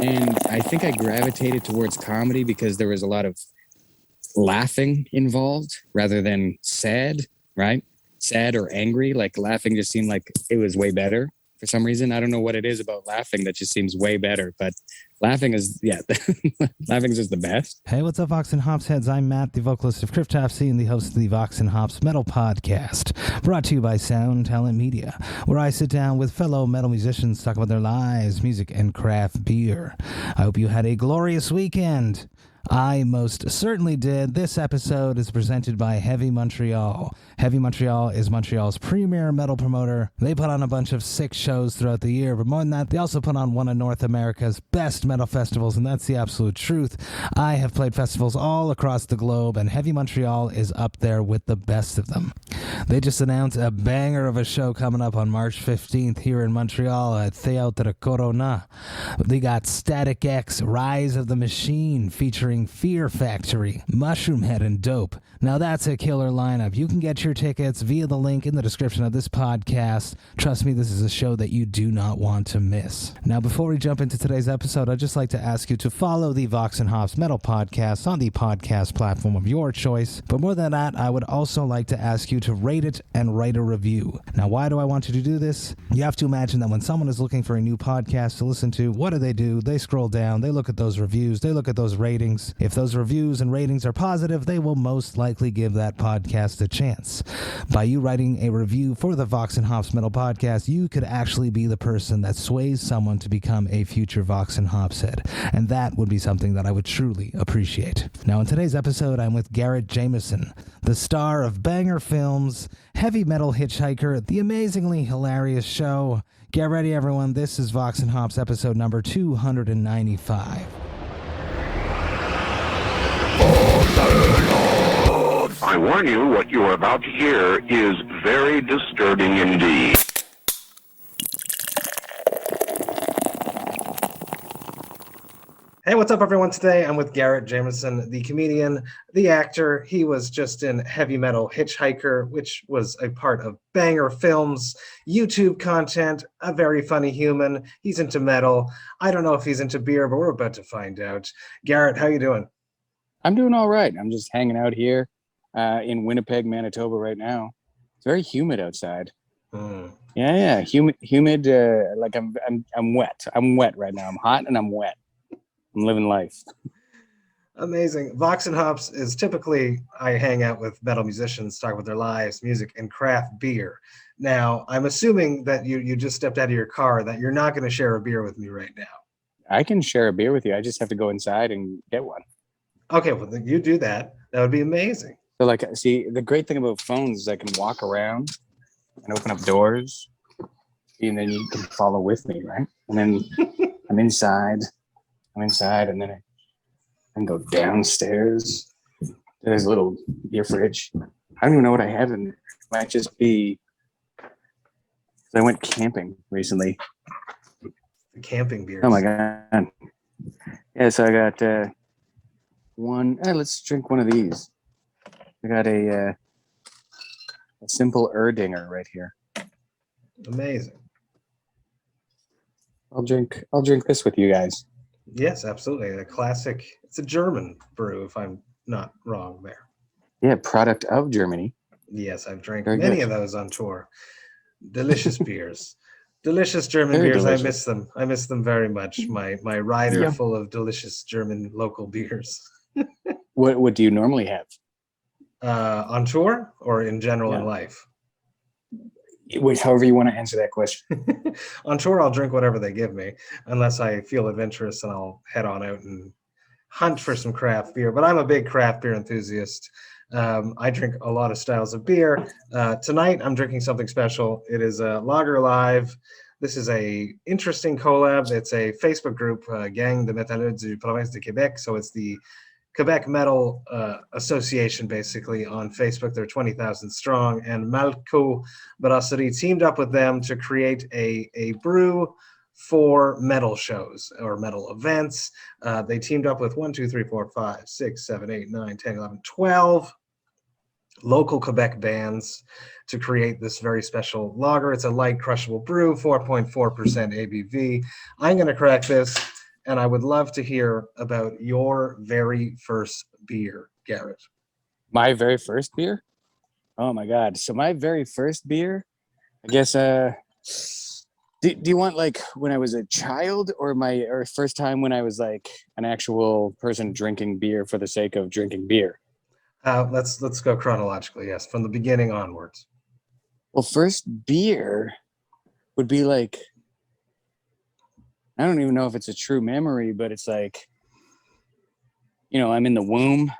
And I think I gravitated towards comedy because there was a lot of laughing involved rather than sad, right? Sad or angry. Like laughing just seemed like it was way better for some reason. I don't know what it is about laughing that just seems way better, but laughing is, laughing is just the best. Hey, what's up, Vox and Hops heads? I'm Matt, the vocalist of Cryptopsy and the host of the Vox and Hops Metal Podcast, brought to you by Untitled Media, where I sit down with fellow metal musicians, talk about their lives, music, and craft beer. I hope you had a glorious weekend. I most certainly did. This episode is presented by Heavy Montreal. Heavy Montreal is Montreal's premier metal promoter. They put on a bunch of sick shows throughout the year, but more than that, they also put on one of North America's best metal festivals, and that's the absolute truth. I have played festivals all across the globe, and Heavy Montreal is up there with the best of them. They just announced a banger of a show coming up on March 15th here in Montreal at Théâtre Corona. They got Static X, Rise of the Machine, featuring Fear Factory, Mushroom Head, and Dope. Now that's a killer lineup. You can get your tickets via the link in the description of this podcast. Trust me, this is a show that you do not want to miss. Now, before we jump into today's episode, I'd just like to ask you to follow the Vox and Hops Metal Podcast on the podcast platform of your choice. But more than that, I would also like to ask you to rate it and write a review. Now, why do I want you to do this? You have to imagine that when someone is looking for a new podcast to listen to, what do? They scroll down, they look at those reviews, they look at those ratings. If those reviews and ratings are positive, they will most likely give that podcast a chance. By you writing a review for the Vox and Hops Metal Podcast, you could actually be the person that sways someone to become a future Vox and Hops head, and that would be something that I would truly appreciate. Now, in today's episode, I'm with Garrett Jamieson, the star of banger films, Heavy Metal Hitchhiker, the amazingly hilarious show. Get ready, everyone. This is Vox and Hops episode number 295. I warn you, what you are about to hear is very disturbing indeed. Hey, what's up, everyone? Today I'm with Garrett Jamieson, the comedian, the actor. He was just in Heavy Metal Hitchhiker, which was a part of Banger Films, YouTube content, a very funny human. He's into metal. I don't know if he's into beer, but we're about to find out. Garrett, how you doing? I'm doing all right. I'm just hanging out here in Winnipeg, Manitoba right now. It's very humid outside. Yeah, humid. Like I'm wet. I'm wet right now. I'm hot and I'm wet. I'm living life. Amazing. Vox and Hops is typically, I hang out with metal musicians, talk about their lives, music, and craft beer. Now, I'm assuming that you just stepped out of your car, that you're not going to share a beer with me right now. I can share a beer with you. I just have to go inside and get one. Okay, well, then you do that. That would be amazing. So, like, see, the great thing about phones is I can walk around and open up doors, and then you can follow with me, right? And then I'm inside, and then I can go downstairs. There's a little beer fridge. I don't even know what I have in there. It might just be, I went camping recently. The camping beers. Oh my God. Yeah, so I got one. Let's drink one of these. I got a simple ERDINGER right here. Amazing. I'll drink this with you guys. Yes, absolutely. A classic. It's a German brew, if I'm not wrong there. Yeah, product of Germany. Yes, I've drank Very many good. of those on tour. Delicious beers. Delicious German Very beers. delicious. I miss them. I miss them very much. My rider Yeah. full of delicious German local beers. What do you normally have? On tour or in general in Yeah. life? Wait, however you want to answer that question. On tour, I'll drink whatever they give me, unless I feel adventurous, and I'll head on out and hunt for some craft beer. But I'm a big craft beer enthusiast. I drink a lot of styles of beer. Tonight, I'm drinking something special. It is a Lager Live. This is a interesting collab. It's a Facebook group, Gang de Metal du Province de Québec. So it's the Quebec Metal Association, basically, on Facebook. They're 20,000 strong, and Maltco Brasserie teamed up with them to create a brew for metal shows or metal events. They teamed up with 12 local Quebec bands to create this very special lager. It's a light crushable brew, 4.4% ABV. I'm going to crack this. and I would love to hear about your very first beer, Garrett. My very first beer? Oh my God. So my very first beer, I guess, do you want like when I was a child or first time when I was like an actual person drinking beer for the sake of drinking beer? Let's go chronologically, yes, from the beginning onwards. Well, first beer would be like, I don't even know if it's a true memory, but it's like, I'm in the womb.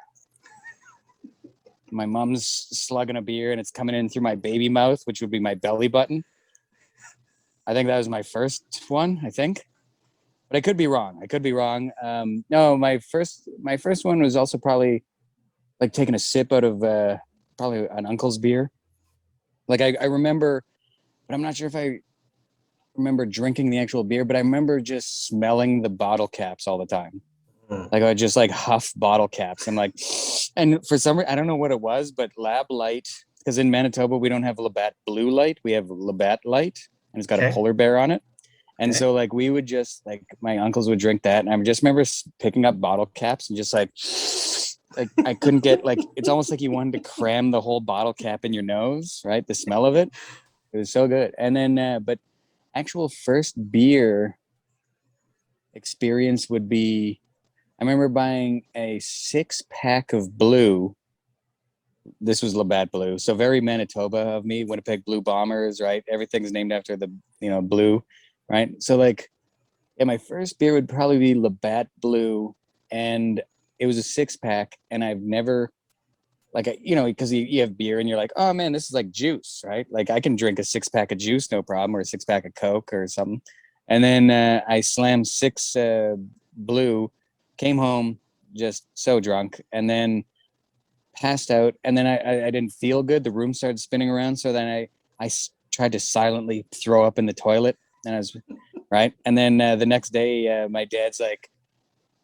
My mom's slugging a beer and it's coming in through my baby mouth, which would be my belly button. I think that was my first one, I think. But I could be wrong. No, my first one was also probably like taking a sip out of probably an uncle's beer. Like I remember, but I'm not sure if I remember drinking the actual beer, but I remember just smelling the bottle caps all the time. Like I would just like huff bottle caps and for some reason, I don't know what it was, but Lab Light, because in Manitoba, we don't have Labatt Blue Light. We have Labatt Light and it's got a polar bear on it. And so like we would just like, my uncles would drink that. And I just remember picking up bottle caps and just like I couldn't get like, it's almost like you wanted to cram the whole bottle cap in your nose, right? The smell of it. It was so good. And then, but actual first beer experience would be, I remember buying a 6-pack of Blue. This was Labatt Blue. So very Manitoba of me, Winnipeg Blue Bombers, right? Everything's named after the, blue, right? So like, yeah, my first beer would probably be Labatt Blue. And it was a 6-pack. And I've never, like, because you have beer and you're like, oh man, this is like juice, right? Like I can drink a 6-pack of juice, no problem, or a 6-pack of Coke or something. And then I slammed 6 Blue, came home just so drunk, and then passed out. And then I didn't feel good. The room started spinning around. So then I tried to silently throw up in the toilet, and I was right. And then the next day, my dad's like,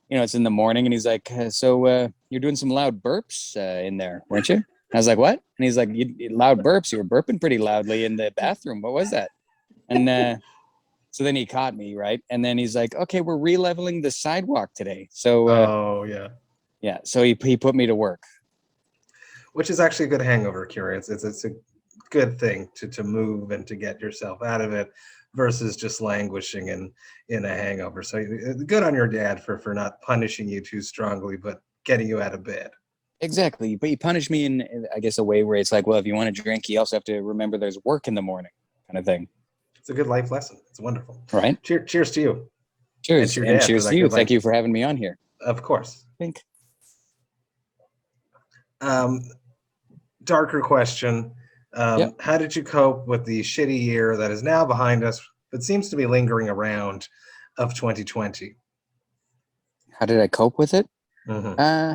it's in the morning, and he's like, so you're doing some loud burps in there, weren't you? And I was like, what? And he's like, loud burps. You were burping pretty loudly in the bathroom. What was that? And so then he caught me, right? And then he's like, okay, we're re-leveling the sidewalk today. So yeah. So he put me to work. Which is actually a good hangover cure. It's a good thing to move and to get yourself out of it versus just languishing in a hangover. So good on your dad for not punishing you too strongly, but getting you out of bed. Exactly. But he punished me in, I guess, a way where it's like, well, if you want to drink, you also have to remember there's work in the morning kind of thing. It's a good life lesson. It's wonderful. Right. Cheers to you. Cheers. And cheers to you. Thank you for having me on here. Of course. Think. Darker question. How did you cope with the shitty year that is now behind us, but seems to be lingering around, of 2020? How did I cope with it? Mm-hmm.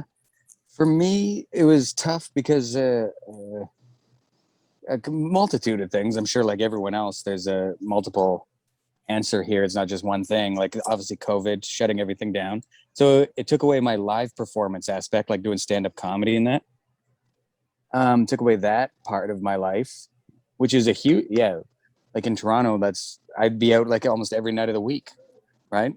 For me, it was tough because a multitude of things. I'm sure like everyone else, there's a multiple answer here. It's not just one thing. Like obviously COVID shutting everything down. So it took away my live performance aspect, like doing stand-up comedy and that. Took away that part of my life, which is a huge, like in Toronto, I'd be out like almost every night of the week, right?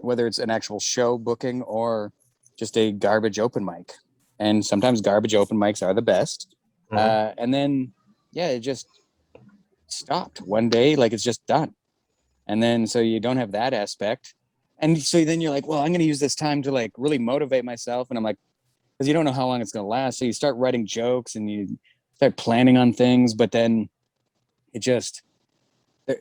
Whether it's an actual show booking or just a garbage open mic. And sometimes garbage open mics are the best. Mm-hmm. And then, it just stopped one day, like it's just done. And then, so you don't have that aspect. And so then you're like, well, I'm going to use this time to like really motivate myself. And I'm like, because you don't know how long it's going to last. So you start writing jokes and you start planning on things, but then it just,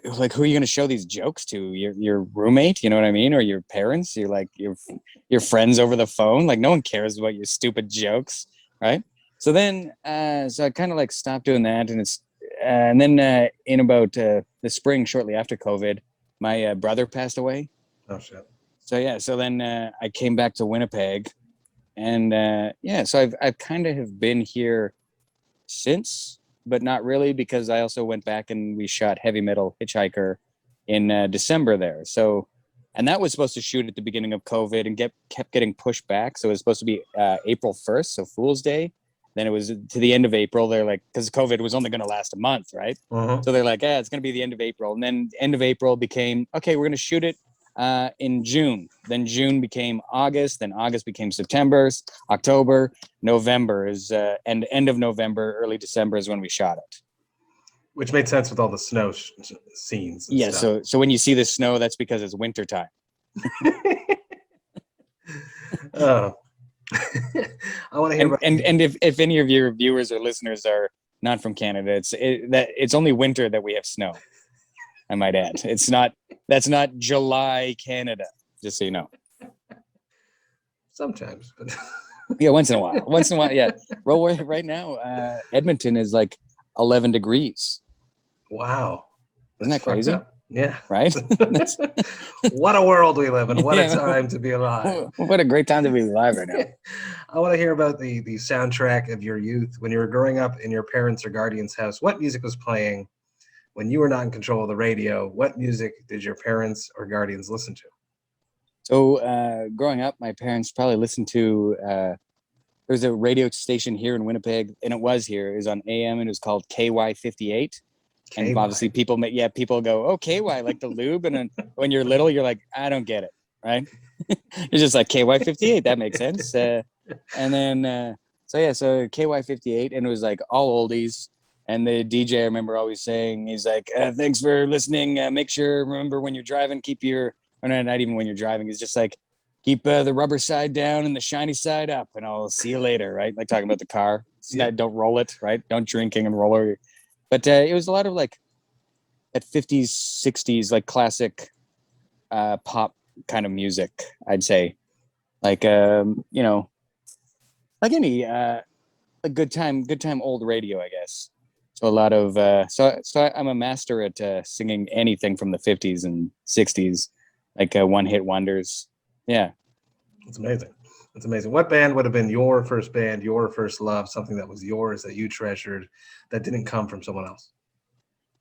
like, who are you going to show these jokes to? Your roommate, you know what I mean? Or your parents? You're like your friends over the phone. Like no one cares about your stupid jokes, right? So then, so I kind of like stopped doing that, and then in about the spring, shortly after COVID, my brother passed away. Oh shit! So then I came back to Winnipeg, and so I've kind of have been here since, but not really, because I also went back and we shot Heavy Metal Hitchhiker in December there. So, and that was supposed to shoot at the beginning of COVID and kept getting pushed back. So it was supposed to be April 1st, so Fool's Day. Then it was to the end of April. They're like, because COVID was only going to last a month, right? Uh-huh. So they're like, it's going to be the end of April. And then end of April became, okay, we're going to shoot it in June. Then June became August. Then August became September, October, November is and end of November, early December is when we shot it. Which made sense with all the snow scenes. And Yeah. stuff. So when you see the snow, that's because it's winter time. Oh. I want to hear about and if any of your viewers or listeners are not from Canada, it's only winter that we have snow. I might add, that's not July Canada, just so you know. sometimes, but Yeah, once in a while. Yeah. Right now, Edmonton is like 11 degrees. wow, Isn't that crazy? Yeah, Right? what a world we live in. What Yeah. a time to be alive. What a great time to be alive right now. I want to hear about the soundtrack of your youth when you were growing up in your parents' or guardians' house. What music was playing when you were not in control of the radio? What music did your parents or guardians listen to? So growing up, my parents probably listened to there's a radio station here in Winnipeg, and it was on AM, and it was called KY58. And obviously people go, oh, KY, like the lube. And then when you're little, you're like, I don't get it, right? You're just like KY58, that makes sense. And then so KY58, and it was like all oldies. And the DJ, I remember always saying, he's like, thanks for listening. Make sure, remember when you're driving, keep your, or not even when you're driving, it's just like, keep the rubber side down and the shiny side up, and I'll see you later, right? Like talking about the car. Yeah. Don't roll it, right? Don't drinking and roll over. But it was a lot of like at 50s, 60s, like classic pop kind of music, I'd say. Like, like any like good time old radio, I guess. So a lot of so I'm a master at singing anything from the 50s and 60s, like one hit wonders. Yeah. It's amazing. It's amazing. What band would have been your first band, your first love, something that was yours that you treasured that didn't come from someone else?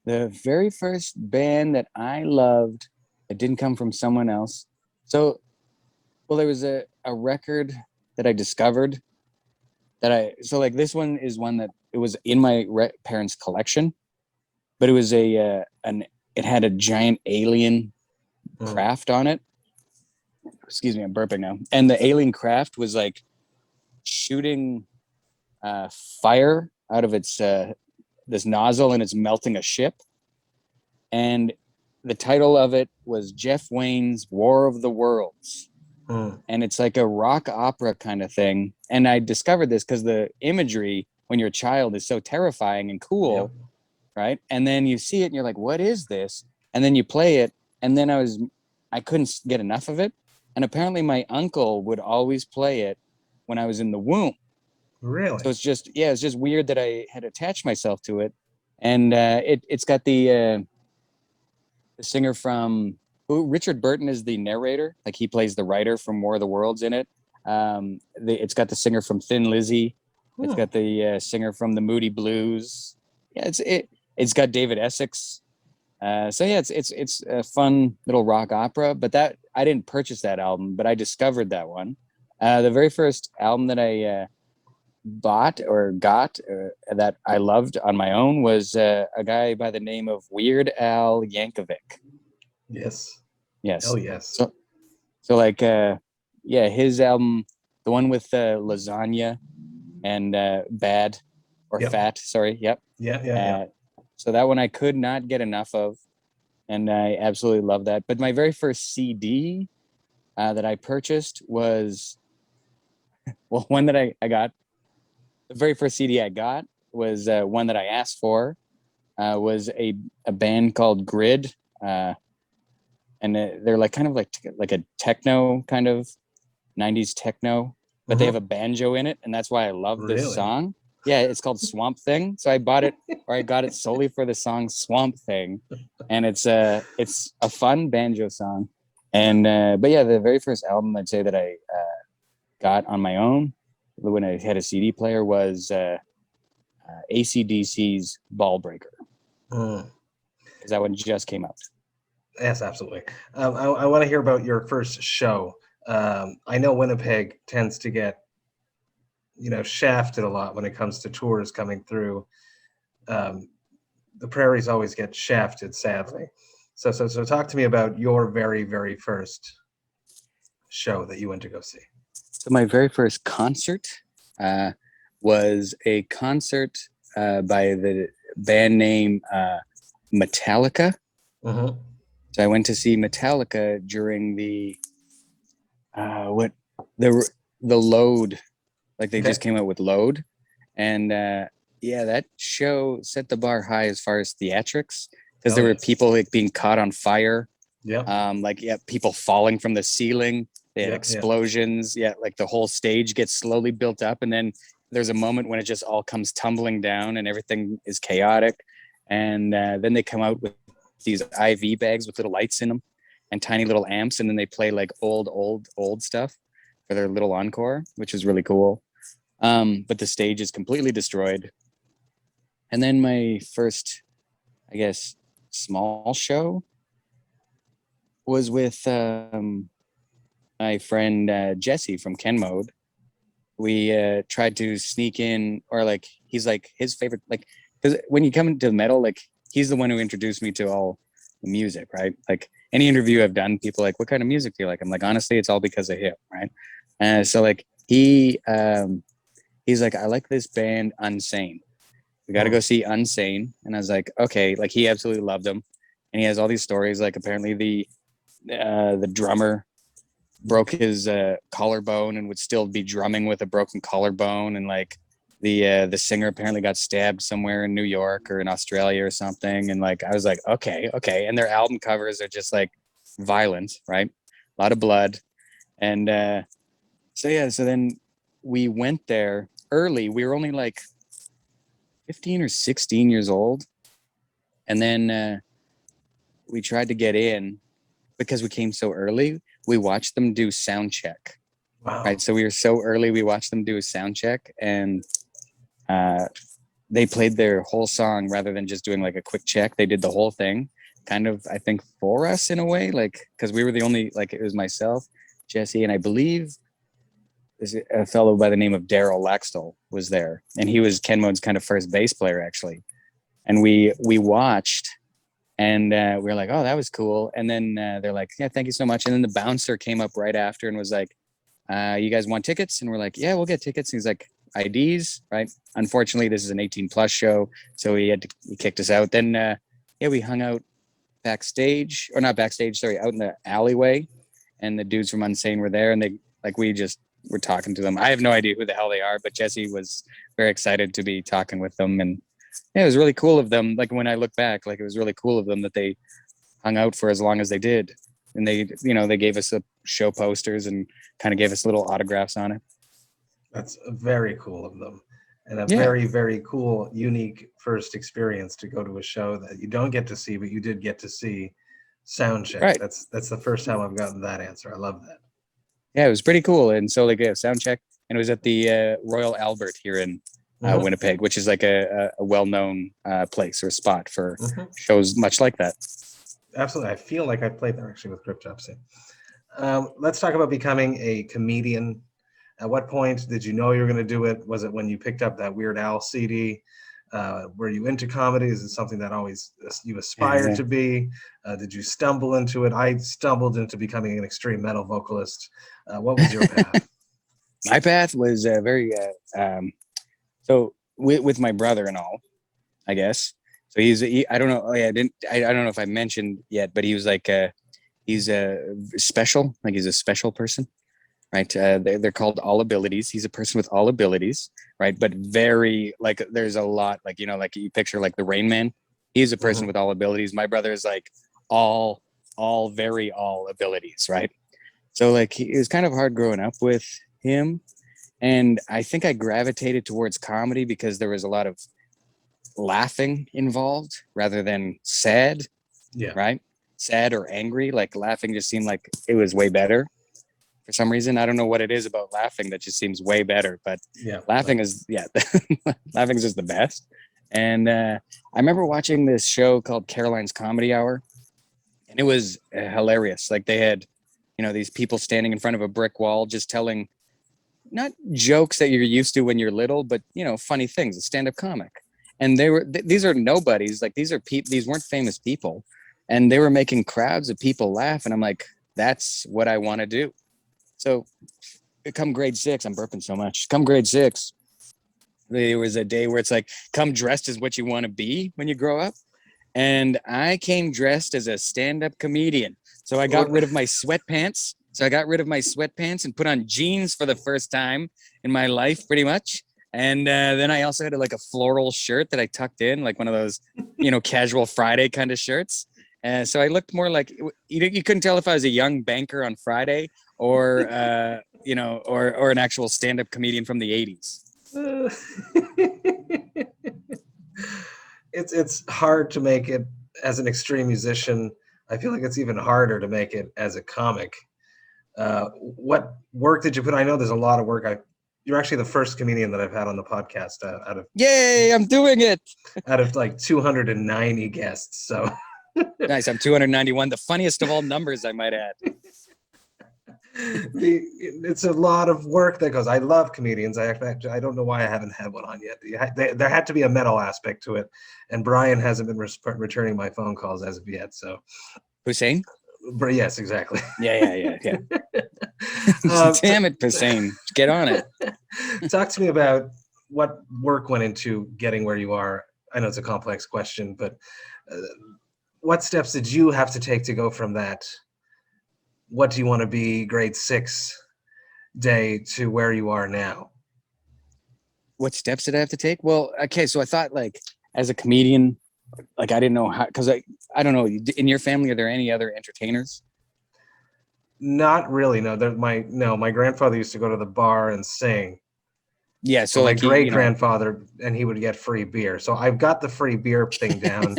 The very first band that I loved that didn't come from someone else. So, well, there was a record that I discovered like this one is one that it was in my parents' collection, but it was it had a giant alien craft on it. Excuse me, I'm burping now. And the alien craft was like shooting fire out of its this nozzle, and it's melting a ship. And the title of it was Jeff Wayne's War of the Worlds. And it's like a rock opera kind of thing. And I discovered this because the imagery when you're a child is so terrifying and cool, right? And then you see it and you're like, what is this? And then you play it, and then I couldn't get enough of it. And apparently my uncle would always play it when I was in the womb. Really? So it's just weird that I had attached myself to it. And it's got the singer from Richard Burton is the narrator. Like he plays the writer from War of the Worlds in it. It's got the singer from Thin Lizzy. It's got the singer from the Moody Blues. Yeah, it's got David Essex. So yeah, it's a fun little rock opera. But that I didn't purchase that album, but I discovered that one. The very first album that I bought or got that I loved on my own was a guy by the name of Weird Al Yankovic. Yes. Oh yes. So like his album, the one with lasagna and bad or fat. Sorry. Yep. Yeah. So that one I could not get enough of, and I absolutely love that. But my very first CD that I purchased was one that I got. The very first CD I got was one that I asked for. Was a band called Grid, and they're like kind of like a techno kind of 90s techno, but they have a banjo in it, and that's why I love this song. Yeah, it's called Swamp Thing. So I bought it, or I got it solely for the song Swamp Thing, and it's a fun banjo song. And but yeah, the very first album I'd say that I got on my own when I had a CD player was AC/DC's Ball Breaker, because that one just came out. Yes, absolutely. I want to hear about your first show. I know Winnipeg tends to get shafted a lot when it comes to tours coming through. The prairies always get shafted, sadly. So talk to me about your very, very first show that you went to go see. So my very first concert was a concert by the band name Metallica. Mm-hmm. So I went to see Metallica during the Load, like they just came out with Load, and that show set the bar high as far as theatrics, because there were people like being caught on fire. People falling from the ceiling. They had explosions. Like the whole stage gets slowly built up, and then there's a moment when it just all comes tumbling down and everything is chaotic. And then they come out with these IV bags with little lights in them and tiny little amps, and then they play like old stuff for their little encore, which is really cool. But the stage is completely destroyed. And then my first, I guess, small show was with my friend Jesse from Ken Mode. We tried to sneak in, or like he's like his favorite, like, because when you come into metal, like he's the one who introduced me to all the music, right? Like any interview I've done, people are like, what kind of music do you like? I'm like, honestly, it's all because of him, right? So like he's like, I like this band Unsane. We got to go see Unsane. And I was like, okay, like he absolutely loved them. And he has all these stories. Like apparently the drummer broke his collarbone and would still be drumming with a broken collarbone. And like the singer apparently got stabbed somewhere in New York or in Australia or something. And like, I was like, okay. And their album covers are just like violent, right? A lot of blood. And so then we went there early. We were only like 15 or 16 years old. And then we tried to get in because we came so early. We watched them do sound check. Wow. Right. So we were so early, we watched them do a sound check, and they played their whole song rather than just doing like a quick check. They did the whole thing kind of, I think, for us in a way, like, because we were the only, like, it was myself, Jesse, and I believe a fellow by the name of Daryl Laxdal was there, and he was Ken Mode's kind of first bass player, actually. And we watched, and we were like, oh, that was cool. And then they're like, yeah, thank you so much. And then the bouncer came up right after and was like, you guys want tickets? And we're like, yeah, we'll get tickets. And he's like, IDs, right? Unfortunately, this is an 18 plus show, so he kicked us out. Then we hung out backstage, or not backstage, sorry, out in the alleyway, and the dudes from Unsane were there, and they, like, we just were talking to them. I have no idea who the hell they are, but Jesse was very excited to be talking with them, and yeah, it was really cool of them. Like, when I look back, like, it was really cool of them that they hung out for as long as they did, and they, you know, they gave us a show posters and kind of gave us little autographs on it. That's very cool of them, and a very, very cool, unique first experience to go to a show that you don't get to see, but you did get to see soundcheck. Right. That's the first time I've gotten that answer. I love that. Yeah, it was pretty cool. And so, like, soundcheck, and it was at the Royal Albert here in Winnipeg, which is like a well-known place or spot for shows much like that. Absolutely. I feel like I played there actually with Grip Jobs. Let's talk about becoming a comedian. At what point did you know you were going to do it? Was it when you picked up that Weird Al CD? Were you into comedy? Is it something that always you aspired to be? Did you stumble into it? I stumbled into becoming an extreme metal vocalist. What was your path? My path was very so with my brother and all, I guess. So I don't know. I don't know if I mentioned yet, but he was like he's a special, like he's a special person. Right. They're called all abilities. He's a person with all abilities. Right. But very, like, there's a lot, like, you know, like you picture like the Rain Man. He's a person with all abilities. My brother is like all abilities. Right. So like it was kind of hard growing up with him. And I think I gravitated towards comedy because there was a lot of laughing involved rather than sad. Yeah. Right. Sad or angry. Like laughing just seemed like it was way better. For some reason, I don't know what it is about laughing that just seems way better, but laughing is laughing is just the best. And I remember watching this show called Caroline's Comedy Hour, and it was hilarious. Like they had, you know, these people standing in front of a brick wall, just telling not jokes that you're used to when you're little, but, you know, funny things, a stand-up comic. And these are nobodies. Like these weren't famous people, and they were making crowds of people laugh. And I'm like, that's what I want to do. So come grade 6, I'm burping so much. Come grade 6, there was a day where it's like, come dressed as what you want to be when you grow up. And I came dressed as a stand-up comedian. So I got rid of my sweatpants. And put on jeans for the first time in my life, pretty much. And then I also had like a floral shirt that I tucked in, like one of those, casual Friday kind of shirts. So I looked more like, you couldn't tell if I was a young banker on Friday or, or an actual stand-up comedian from the 80s. It's hard to make it as an extreme musician. I feel like it's even harder to make it as a comic. What work did you put? I know there's a lot of work. You're actually the first comedian that I've had on the podcast out of. Yay! I'm doing it. Out of like 290 guests. So nice. I'm 291. The funniest of all numbers, I might add. It's a lot of work that goes. I love comedians. I don't know why I haven't had one on yet. There had to be a metal aspect to it, and Brian hasn't been returning my phone calls as of yet. So, Hussein? But yes, exactly. Yeah. Damn it, Hussein. Get on it. Talk to me about what work went into getting where you are. I know it's a complex question, but what steps did you have to take to go from that? What do you want to be grade 6 day to where you are now? What steps did I have to take? Well, okay, so I thought like as a comedian, like I didn't know how, because I don't know, in your family, are there any other entertainers? Not really, no. My grandfather used to go to the bar and sing. Yeah, so my like great-grandfather, and he would get free beer. So I've got the free beer thing down,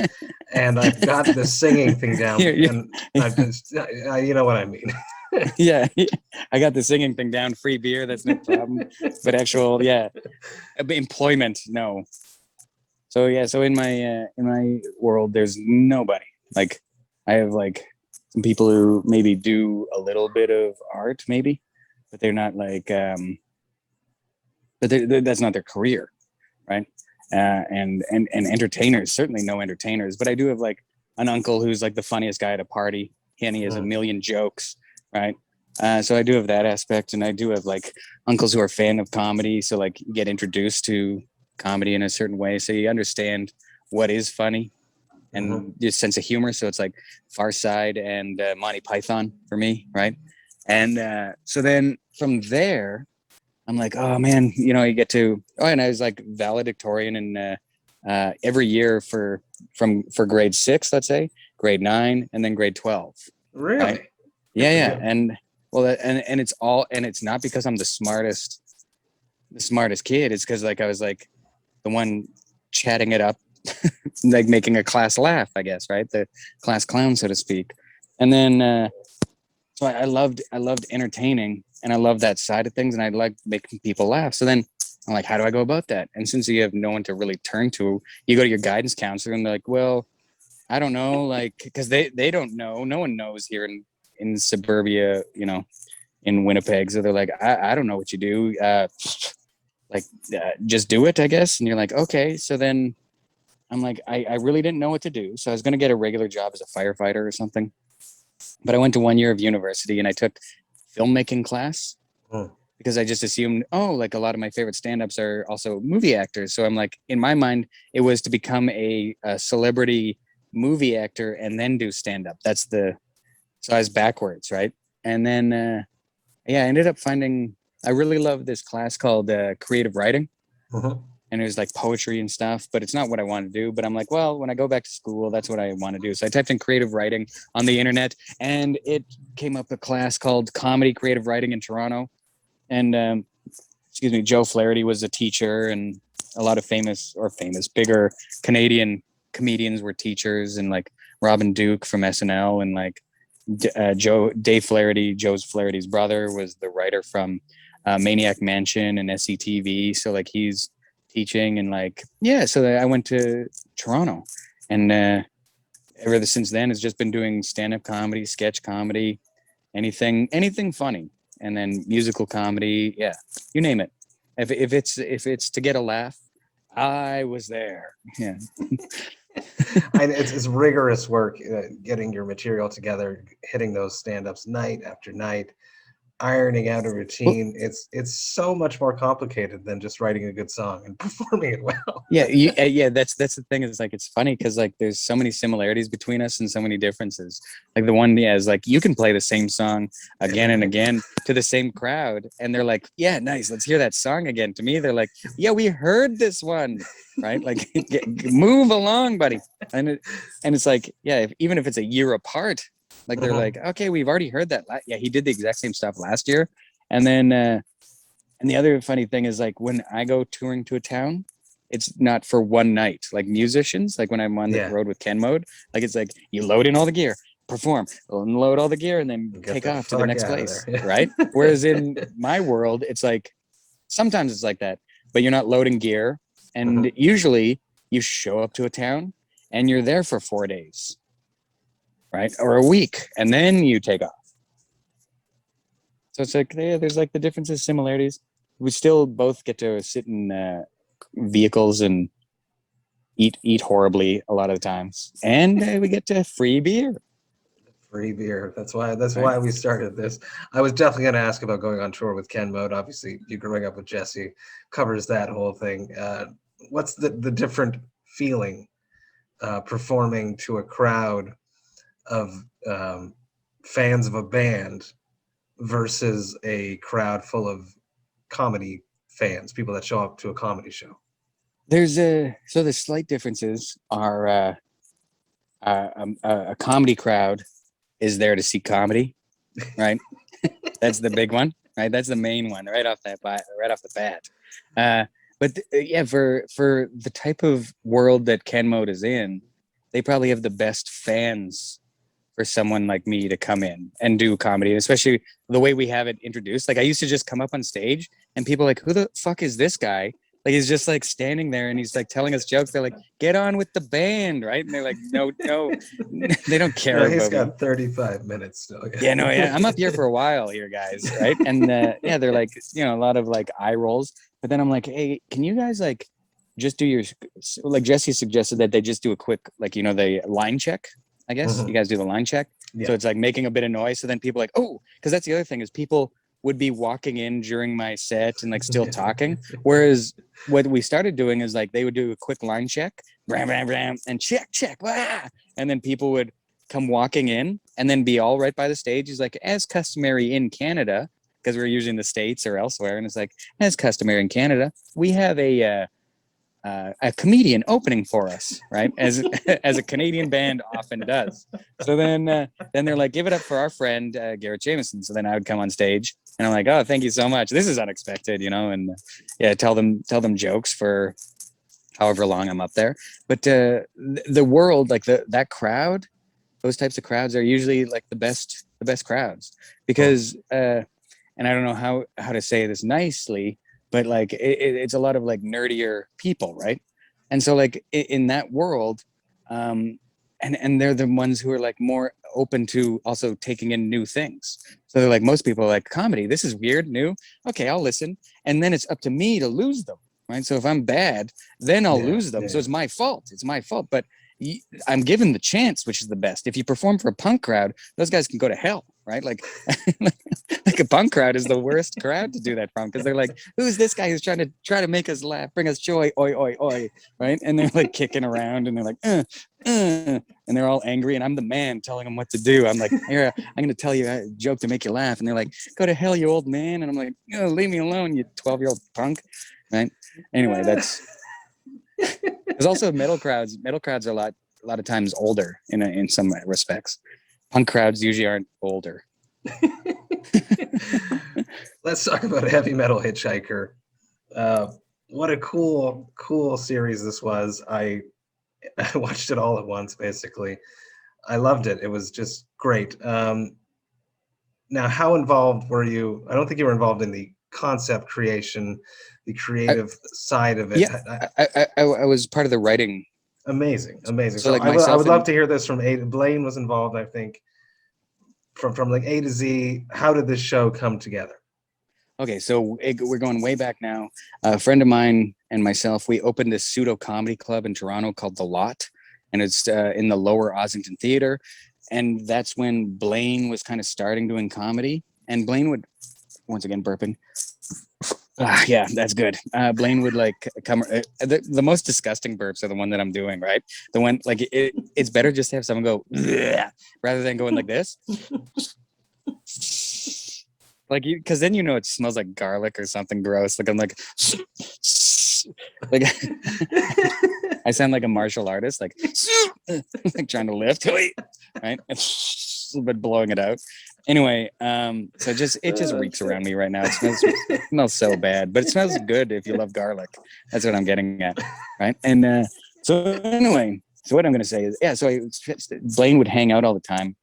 and I've got the singing thing down, and I've just, you know what I mean. Yeah, I got the singing thing down. Free beer, that's no problem. But actual, employment, no. So so in my world, there's nobody. Like I have like some people who maybe do a little bit of art, maybe, but they're not like. But that's not their career, right? And entertainers, certainly no entertainers. But I do have like an uncle who's like the funniest guy at a party, and he has a million jokes, right? So I do have that aspect, and I do have like uncles who are fan of comedy, so like you get introduced to comedy in a certain way, so you understand what is funny and your sense of humor. So it's like Far Side and Monty Python for me, right? And so then from there, I'm like, oh man, you get to. Oh, and I was like valedictorian in every year from grade 6, let's say, grade 9, and then grade 12. Really? Right? Yeah. And well, and it's not because I'm the smartest kid. It's because like I was like the one chatting it up, like making a class laugh, I guess, right? The class clown, so to speak. And then so I loved entertaining, and I love that side of things, and I like making people laugh. So then I'm like, how do I go about that? And since you have no one to really turn to, you go to your guidance counselor, and they're like, well, I don't know, like, because they don't know. No one knows here in suburbia, in Winnipeg. So they're like, I don't know what you do. Just do it, I guess. And you're like, okay. So then I'm like, I really didn't know what to do. So I was going to get a regular job as a firefighter or something. But I went to 1 year of university, and I took filmmaking class because I just assumed, like a lot of my favorite stand-ups are also movie actors. So I'm like, in my mind, it was to become a celebrity movie actor and then do stand-up. So I was backwards, right? And then, I ended up finding, I really love this class called creative writing. And it was like poetry and stuff, but it's not what I want to do. But I'm like, well, when I go back to school, that's what I want to do. So I typed in creative writing on the internet, and it came up a class called Comedy Creative Writing in Toronto. And Joe Flaherty was a teacher, and a lot of bigger Canadian comedians were teachers, and like Robin Duke from SNL, and like Dave Flaherty, Joe's Flaherty's brother, was the writer from Maniac Mansion and SCTV. So like he's teaching, and like, so I went to Toronto, and ever since then has just been doing stand-up comedy, sketch comedy, anything funny, and then musical comedy, you name it. If it's to get a laugh, I was there. It's rigorous work getting your material together, hitting those stand-ups night after night, ironing out a routine. It's so much more complicated than just writing a good song and performing it well. Yeah, that's the thing. Is like, it's funny because like there's so many similarities between us and so many differences. Like the one, is like you can play the same song again and again to the same crowd, and they're like, yeah, nice, let's hear that song again. To me, they're like, yeah, we heard this one, right? Like, move along, buddy. And it's like, yeah, even if it's a year apart, like they're like, okay, we've already heard that. Yeah, he did the exact same stuff last year. And then and the other funny thing is, like, when I go touring to a town, it's not for one night. Like musicians, like when I'm on the road with Ken Mode, like it's like you load in all the gear, perform, unload all the gear, and then take off to the next place, right? Whereas in my world, it's like sometimes it's like that, but you're not loading gear, and usually you show up to a town and you're there for 4 days, right, or a week, and then you take off. So it's like, yeah, there's like the differences, similarities. We still both get to sit in vehicles and eat horribly a lot of the times, and we get to free beer. Free beer. That's why we started this. I was definitely going to ask about going on tour with Ken Mode. Obviously, you growing up with Jesse covers that whole thing. What's the different feeling performing to a crowd of fans of a band versus a crowd full of comedy fans, people that show up to a comedy show? So the slight differences are a comedy crowd is there to see comedy, right? That's the big one, right? That's the main one right off the bat. But yeah, for the type of world that Ken Mode is in, they probably have the best fans for someone like me to come in and do comedy, especially the way we have it introduced. Like, I used to just come up on stage and people are like, who the fuck is this guy? Like, he's just like standing there and he's like telling us jokes. They're like, get on with the band, right? And they're like, no, they don't care. No, he's got 35 minutes still. Yeah, I'm up here for a while here, guys, right? And yeah, they're like, a lot of like eye rolls. But then I'm like, hey, can you guys like just do your, like Jesse suggested that they just do a quick, like, the line check, I guess. You guys do the line check. Yeah. So it's like making a bit of noise. So then people are like, oh, because that's the other thing is people would be walking in during my set and like still talking. Whereas what we started doing is like they would do a quick line check, ram, ram, ram, and check, wah! And then people would come walking in and then be all right by the stage. He's like, as customary in Canada, because we're using the States or elsewhere, and it's like, as customary in Canada, we have a comedian opening for us, right? As a Canadian band often does. So then they're like, give it up for our friend Garrett Jamieson. So then I would come on stage and I'm like, oh, thank you so much. This is unexpected, and yeah, tell them jokes for however long I'm up there. But the world, like that crowd, those types of crowds are usually like the best crowds because and I don't know how to say this nicely, but like it's a lot of like nerdier people, right? And so like in that world, and they're the ones who are like more open to also taking in new things. So they're like, most people are like, comedy, this is weird, new. Okay, I'll listen. And then it's up to me to lose them, right? So if I'm bad, then I'll lose them. Yeah. So it's my fault. But I'm given the chance, which is the best. If you perform for a punk crowd, those guys can go to hell, right? Like, like a punk crowd is the worst crowd to do that from because they're like, who's this guy who's trying to make us laugh, bring us joy, oi, oi, oi, right? And they're like kicking around and they're like, and they're all angry. And I'm the man telling them what to do. I'm like, here, I'm going to tell you a joke to make you laugh. And they're like, go to hell, you old man. And I'm like, oh, leave me alone, you 12-year-old punk, right? Anyway, that's... There's also metal crowds. Metal crowds are a lot of times older in some respects. Punk crowds usually aren't older. Let's talk about Heavy Metal Hitchhiker. What a cool series this was. I watched it all at once, basically. I loved it. It was just great. Now, how involved were you? I don't think you were involved in the concept creation, the creative side of it. Yeah, I was part of the writing. Amazing. So like I would love to hear this from A. Blaine was involved, I think, from like A to Z. How did this show come together? Okay, so we're going way back now. A friend of mine and myself, we opened this pseudo comedy club in Toronto called The Lot. and it's in the Lower Ossington Theater. And that's when Blaine was kind of starting doing comedy. And Blaine would, once again, burping. Yeah, that's good. Blaine would like come. The most disgusting burps are the one that I'm doing, right? The one like it's better just to have someone go rather than going like this. Like you, because then you know it smells like garlic or something gross. Like I'm like I sound like a martial artist, like trying to lift, right? But blowing it out. Anyway, so it just reeks around me right now. It smells so bad, but it smells good if you love garlic. That's what I'm getting at, right? And so anyway, so what I'm going to say is, yeah. So Blaine would hang out all the time,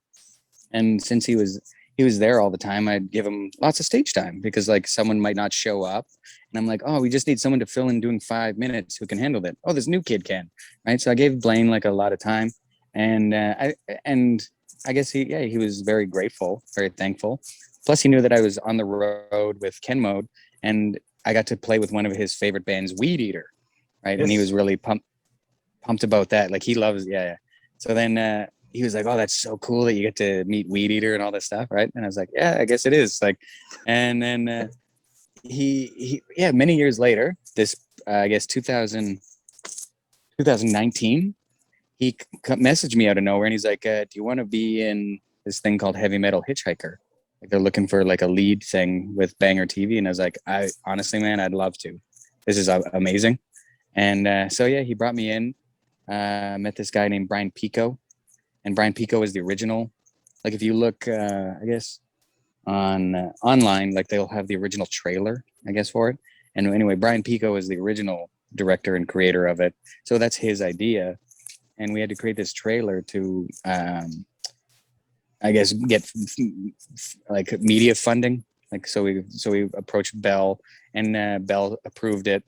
and since he was there all the time, I'd give him lots of stage time because like someone might not show up, and I'm like, oh, we just need someone to fill in doing 5 minutes who can handle it. Oh, this new kid can, right? So I gave Blaine like a lot of time, and I guess he was very grateful, very thankful. Plus, he knew that I was on the road with Ken Mode, and I got to play with one of his favorite bands, Weed Eater, right? Yes. And he was really pumped about that. Like he loves, yeah. So then he was like, "Oh, that's so cool that you get to meet Weed Eater and all this stuff, right?" And I was like, "Yeah, I guess it is." Like, and then he many years later, this I guess 2019. He messaged me out of nowhere and he's like, do you want to be in this thing called Heavy Metal Hitchhiker? Like they're looking for like a lead thing with Banger TV. And I was like, honestly, man, I'd love to. This is amazing. And so, yeah, he brought me in, met this guy named Brian Pico. And Brian Pico is the original. Like if you look, I guess, on online, like they'll have the original trailer, I guess, for it. And anyway, Brian Pico is the original director and creator of it. So that's his idea. And we had to create this trailer to, I guess, get like media funding. Like so we approached Bell, and Bell approved it.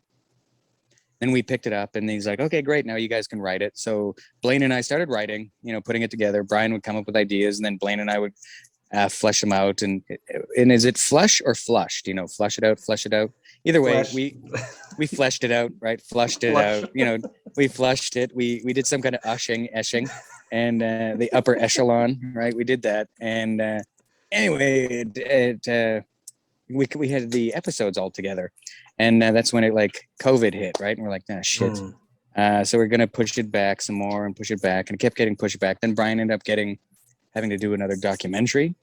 Then we picked it up, and he's like, "Okay, great. Now you guys can write it." So Blaine and I started writing, putting it together. Brian would come up with ideas, and then Blaine and I would flesh them out. And is it flush or flushed? Flush it out, flesh it out. Either way, we fleshed it out, right? Flushed it out. We flushed it. We did some kind of eshing, and the upper echelon, right? We did that, and anyway, we had the episodes all together, and that's when it like COVID hit, right? And we're like, nah, shit. So we're gonna push it back some more and push it back, and it kept getting pushed back. Then Brian ended up having to do another documentary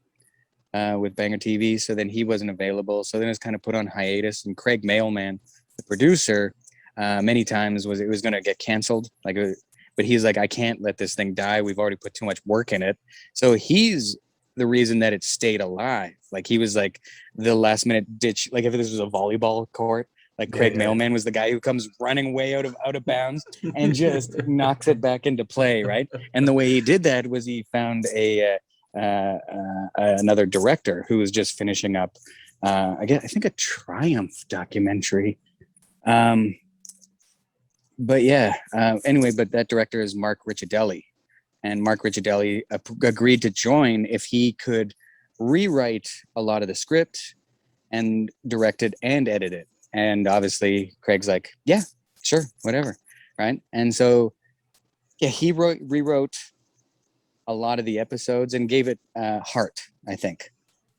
with Banger TV. So then he wasn't available. So then it was kind of put on hiatus. And Craig Mailman, the producer, many times it was going to get canceled. But he's like, I can't let this thing die. We've already put too much work in it. So he's the reason that it stayed alive. Like he was like the last minute ditch. Like if this was a volleyball court, like Craig Mailman was the guy who comes running way out of bounds and just knocks it back into play, right? And the way he did that was he found another director who was just finishing up, I think a Triumph documentary. But yeah, anyway, but that director is Mark Ricciardelli, and Mark Ricciardelli agreed to join if he could rewrite a lot of the script and direct it and edit it. And obviously Craig's like, yeah, sure, whatever, right? And so, yeah, he rewrote a lot of the episodes and gave it heart, I think.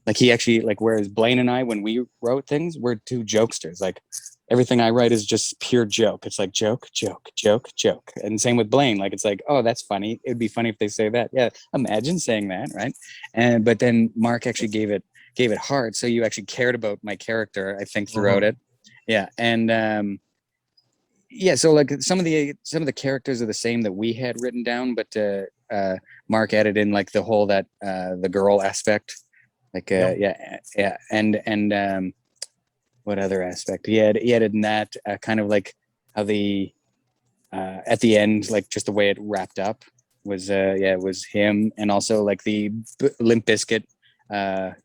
Like he actually, like, whereas Blaine and I, when we wrote things, we're two jokesters. Like everything I write is just pure joke. It's like joke, joke, joke, joke. And same with Blaine. Like it's like, oh, that's funny. It'd be funny if they say that. Yeah, imagine saying that, right? But then Mark actually gave it heart. So you actually cared about my character, I think, throughout it. Yeah, and so like some of the characters are the same that we had written down, but Mark added in like the whole that the girl aspect, like and what other aspect he added in that kind of like how the at the end, like just the way it wrapped up was it was him, and also like the Limp Bizkit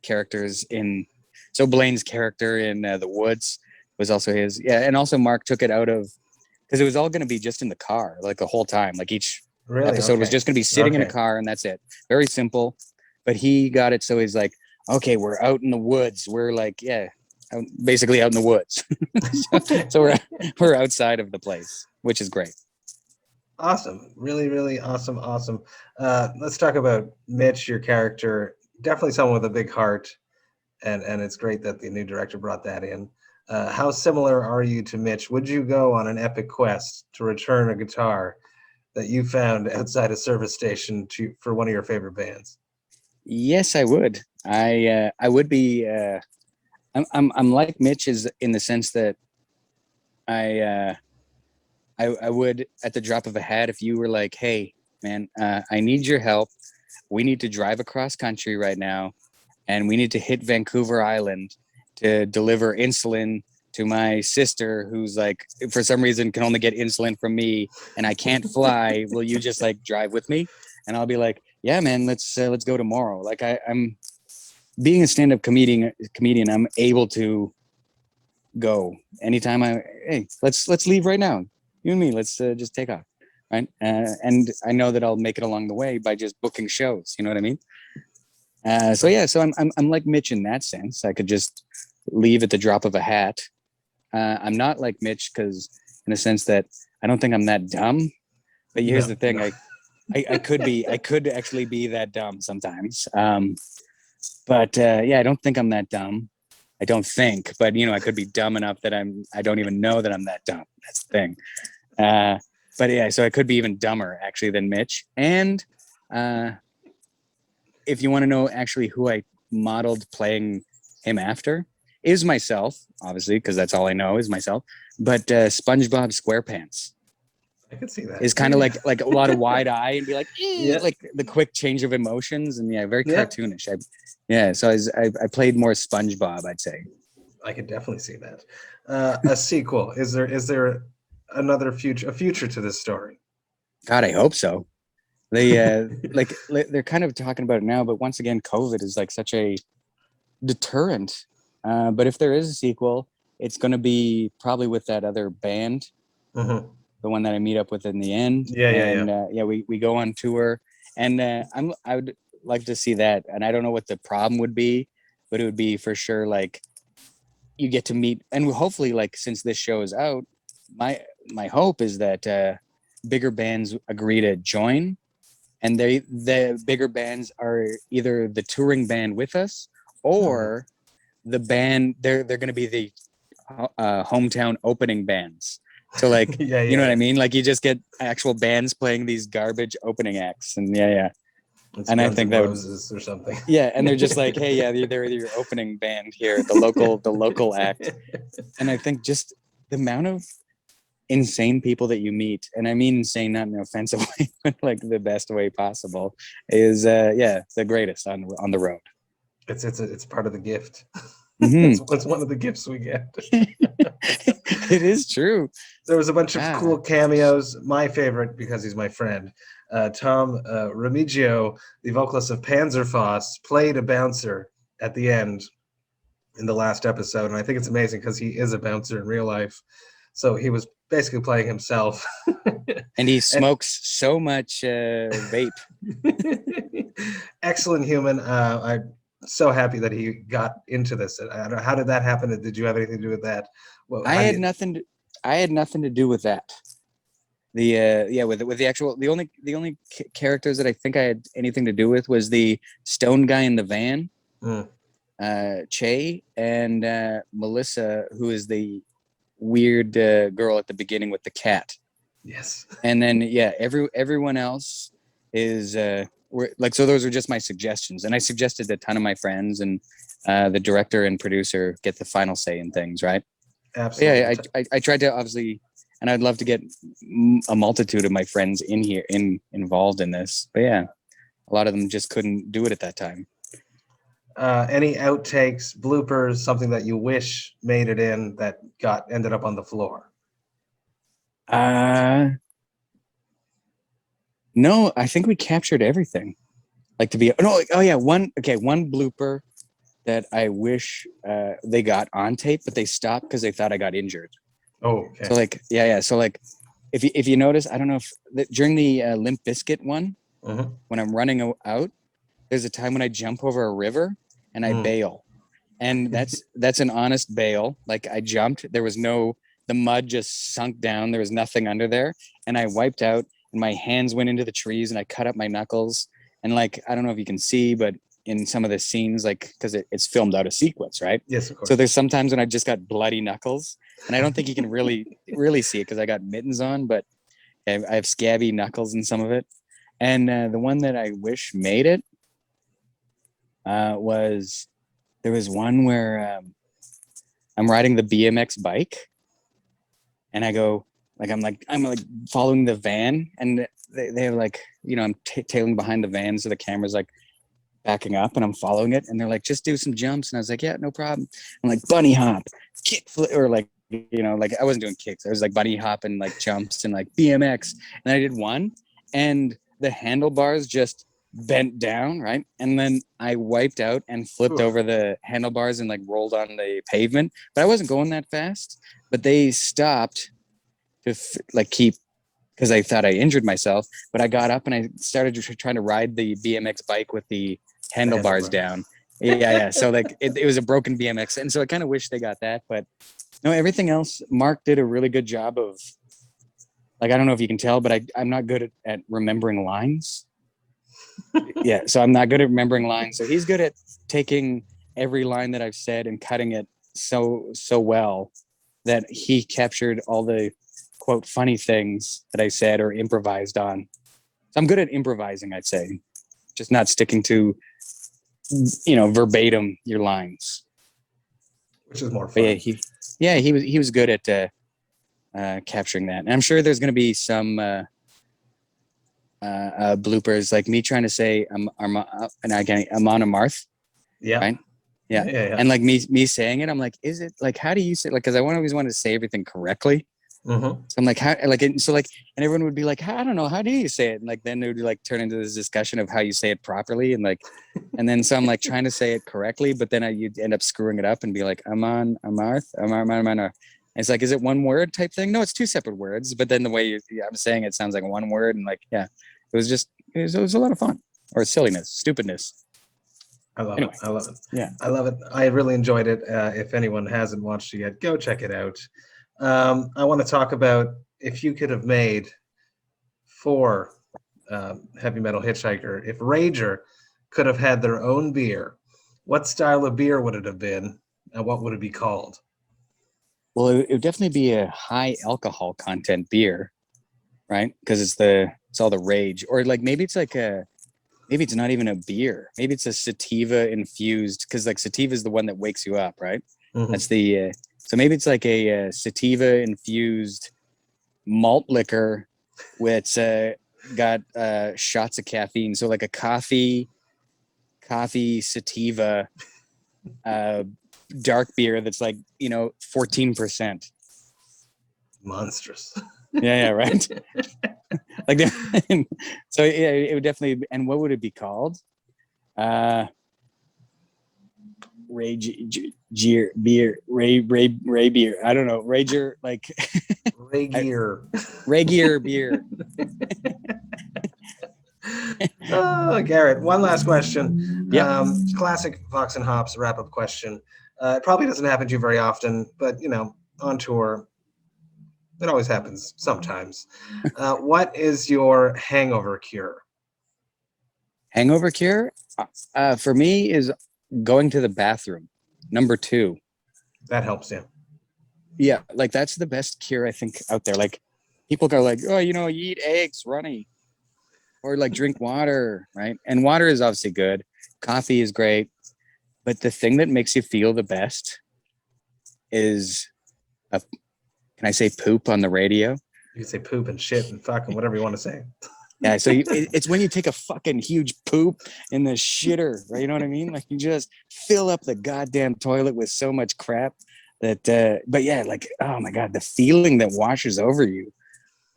characters in, so Blaine's character in the Woods was also his. Yeah, and also Mark took it out of, because it was all going to be just in the car, like the whole time. Like each episode was just going to be sitting in a car, and that's it. Very simple. But he got it so he's like, okay, we're out in the woods. We're like, basically out in the woods. so we're outside of the place, which is great. Awesome. Really, really awesome. Let's talk about Mitch, your character. Definitely someone with a big heart, and it's great that the new director brought that in. How similar are you to Mitch? Would you go on an epic quest to return a guitar that you found outside a service station for one of your favorite bands? Yes, I would. I would be. I'm like Mitch is in the sense that I would, at the drop of a hat, if you were like, hey, man, I need your help. We need to drive across country right now, and we need to hit Vancouver Island to deliver insulin to my sister, who's like, for some reason, can only get insulin from me, and I can't fly. Will you just like drive with me? And I'll be like, yeah, man, let's go tomorrow. Like I'm being a stand-up comedian, I'm able to go anytime. Hey, let's leave right now. You and me, let's just take off, right? And I know that I'll make it along the way by just booking shows. You know what I mean? So I'm like Mitch in that sense. I could just leave at the drop of a hat. I'm not like Mitch because, in a sense that I don't think I'm that dumb. But here's the thing: I could actually be that dumb sometimes. But I don't think I'm that dumb. I don't think, but I could be dumb enough that I don't even know that I'm that dumb. That's the thing. But yeah, so I could be even dumber actually than Mitch. And if you want to know actually who I modeled playing him after is myself, obviously, because that's all I know is myself. But SpongeBob SquarePants. I could see that. Is kind of like a lot of wide eye and be like, like the quick change of emotions and very cartoonish. So I played more SpongeBob, I'd say. I could definitely see that. A sequel. Is there a future to this story? God, I hope so. They they're kind of talking about it now, but once again, COVID is like such a deterrent. But if there is a sequel, it's going to be probably with that other band. Mm-hmm. The one that I meet up with in the end. We go on tour, and I would like to see that. And I don't know what the problem would be, but it would be for sure like you get to meet, and hopefully, like since this show is out, my hope is that bigger bands agree to join, and the bigger bands are either the touring band with us or the band. They're going to be the hometown opening bands. So like, you know what I mean? Like you just get actual bands playing these garbage opening acts, and It's and Guns I think N' that would, Roses or something. Yeah, and they're just like, hey, they're your opening band here, the local act. And I think just the amount of insane people that you meet, and I mean insane not in an offensive way, but like the best way possible, is the greatest on the road. It's part of the gift. Mm-hmm. It's one of the gifts we get. It is true. There was a bunch of cool cameos. My favorite, because he's my friend, Tom Remigio, the vocalist of Panzerfaust, played a bouncer at the end in the last episode, and I think it's amazing because he is a bouncer in real life. So he was basically playing himself. And he smokes so much vape. Excellent human. I'm so happy that he got into this. I don't know, how did that happen? Did you have anything to do with that? Well, I had nothing to do with that. With the actual the only characters that I think I had anything to do with was the stone guy in the van, Che, and Melissa, who is the weird girl at the beginning with the cat. Yes. And then everyone else is so those are just my suggestions, and I suggested a ton of my friends, and the director and producer get the final say in things, right? Absolutely. I tried to obviously, and I'd love to get a multitude of my friends involved in this, but a lot of them just couldn't do it at that time. Any outtakes, bloopers, something that you wish made it in that ended up on the floor? No, I think we captured everything. One blooper that I wish they got on tape, but they stopped because they thought I got injured. Oh, okay. So like, so like, if you notice, I don't know if during the Limp Bizkit one, when I'm running out, there's a time when I jump over a river and I bail, and that's an honest bail. Like I jumped, the mud just sunk down, there was nothing under there, and I wiped out, and my hands went into the trees and I cut up my knuckles. And like, I don't know if you can see, but in some of the scenes, like, because it's filmed out of sequence, right? Yes, of course. So there's sometimes when I just got bloody knuckles, and I don't think you can really see it because I got mittens on, but I have scabby knuckles in some of it. And the one that I wish made it was, there was one where I'm riding the BMX bike, and I go, like, I'm like following the van, and they're like, you know, I'm tailing behind the van, so the camera's like backing up, and I'm following it, and they're like, just do some jumps, and I was like, yeah, no problem. I'm like, bunny hop, kick flip, or like, you know, like I wasn't doing kicks, I was like bunny hop and like jumps and like BMX, and I did one, and the handlebars just bent down, right, and then I wiped out and flipped over the handlebars and like rolled on the pavement, but I wasn't going that fast, but they stopped to like keep, because I thought I injured myself, but I got up and I started trying to ride the BMX bike with the handlebars down. Yeah. So like it was a broken BMX. And so I kind of wish they got that, but no, everything else, Mark did a really good job of, like, I don't know if you can tell, but I'm not good at remembering lines. Yeah. So I'm not good at remembering lines. So he's good at taking every line that I've said and cutting it so well that he captured all the quote funny things that I said or improvised on. So I'm good at improvising, I'd say, just not sticking to, you know, verbatim your lines, which is more fun. But he was good at capturing that. And I'm sure there's going to be some bloopers, like me trying to say I'm on a Marth. Yeah. Right. Yeah. And like me saying it, I'm like, is it like, how do you say it? Like, because I always wanted to say everything correctly. So I'm like, how, like, so like, and everyone would be like, I don't know, how do you say it? And like, then it would like turn into this discussion of how you say it properly. And like, and then so I'm like trying to say it correctly, but then you'd end up screwing it up and be like, I'm it's like, is it one word type thing? No, it's two separate words. But then the way I'm saying it sounds like one word. And like, yeah, it was a lot of fun, or silliness, stupidness. I love it. I love it. Yeah. I love it. I really enjoyed it. If anyone hasn't watched it yet, go check it out. I want to talk about, if you could have made for Heavy Metal Hitchhiker, if RÄGR could have had their own beer, what style of beer would it have been, and what would it be called? Well, it would definitely be a high alcohol content beer, right? Because it's all the rage, or like maybe it's not even a beer. Maybe it's a sativa infused, because like sativa is the one that wakes you up, right? That's the so maybe it's like a sativa infused malt liquor with got shots of caffeine. So like a coffee sativa dark beer that's like, 14%. Monstrous. Yeah, right. Like, so yeah, it would definitely. And what would it be called? RÄGR beer, Ray beer. I don't know. RÄGR, like RÄGR beer. Oh, Garrett, one last question. Yeah. Classic Vox and Hops wrap-up question. It probably doesn't happen to you very often, but on tour, it always happens sometimes. What is your hangover cure? Hangover cure? For me is going to the bathroom. Number 2. That helps you. Yeah, like that's the best cure I think out there. Like people go like, oh, you eat eggs, runny, or like drink water, right? And water is obviously good. Coffee is great, but the thing that makes you feel the best is can I say poop on the radio? You can say poop and shit and fucking whatever you want to say. Yeah, so it's when you take a fucking huge poop in the shitter, right? You know what I mean? Like you just fill up the goddamn toilet with so much crap that, but yeah, like, oh my God, the feeling that washes over you.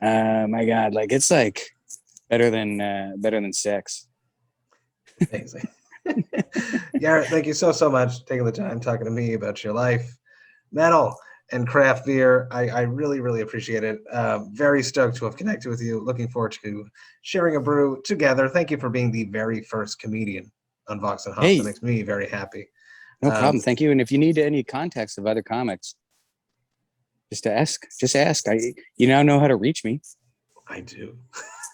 My God, like it's like better than sex. Amazing. Garrett, thank you so much taking the time talking to me about your life, metal, and craft beer. I really, really appreciate it. Very stoked to have connected with you. Looking forward to sharing a brew together. Thank you for being the very first comedian on Vox and Hops. Hey. That makes me very happy. No problem. Thank you. And if you need any contacts of other comics, just ask. You now know how to reach me. I do.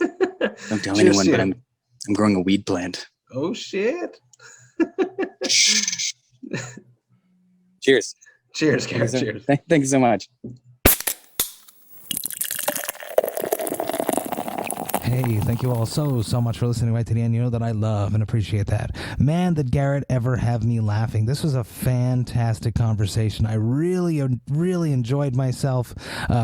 Don't tell Cheers anyone, to but you. I'm growing a weed plant. Oh shit! Cheers. Cheers, Garrett. Cheers. Thank you so much. Hey, thank you all so much for listening right to the end. You know that I love and appreciate that. Man, did Garrett ever have me laughing. This was a fantastic conversation. I really enjoyed myself.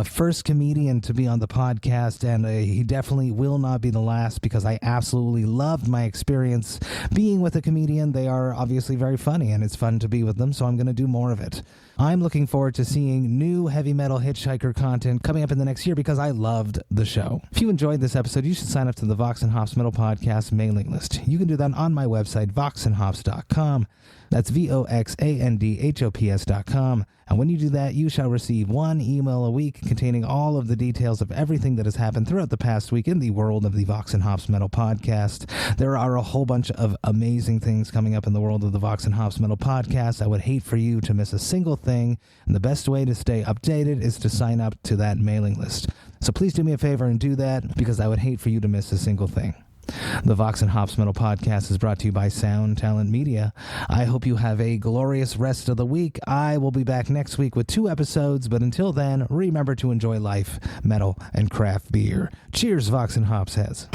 First comedian to be on the podcast, and he definitely will not be the last because I absolutely loved my experience being with a comedian. They are obviously very funny, and it's fun to be with them, so I'm going to do more of it. I'm looking forward to seeing new Heavy Metal Hitchhiker content coming up in the next year because I loved the show. If you enjoyed this episode, you should sign up to the Vox&Hops Metal Podcast mailing list. You can do that on my website, voxandhops.com. That's VOXANDHOPS.com. And when you do that, you shall receive one email a week containing all of the details of everything that has happened throughout the past week in the world of the Vox&Hops Metal Podcast. There are a whole bunch of amazing things coming up in the world of the Vox&Hops Metal Podcast. I would hate for you to miss a single thing, and the best way to stay updated is to sign up to that mailing list. So please do me a favor and do that, because I would hate for you to miss a single thing. The Vox&Hops Metal Podcast is brought to you by Sound Talent Media. I hope you have a glorious rest of the week. I will be back next week with 2 episodes, but until then, remember to enjoy life, metal, and craft beer. Cheers, Vox&Hops heads.